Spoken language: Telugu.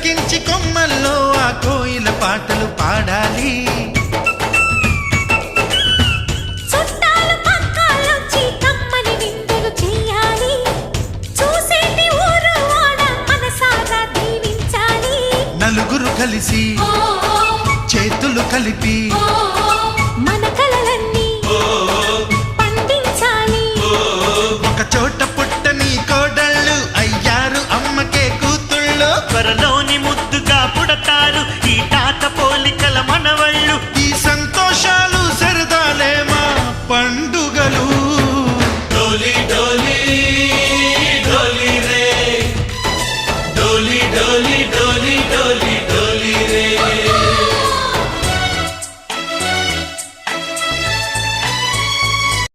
చెలకించి కొమ్మల్లో ఆ కోయిల పాటలు పాడాలి. చుట్టాలు పక్కాలొచ్చి కమ్మని విందులు చెయ్యాలి. చూసేటి ఊరు వాడ మనసారా దీవించాలి. నలుగురు కలిసి చేతులు కలిపి మన కలలన్నీ పండించాలి. ఒక చోట పుట్టని కోడళ్ళు అయ్యారు అమ్మకే కూతుళ్ళు. త్వరలోని ముద్దుగా పుడతారు ఈ తాత పోలికల మనవళ్ళు. ఈ సంతోషాలు సరదాలే మా పండుగలు.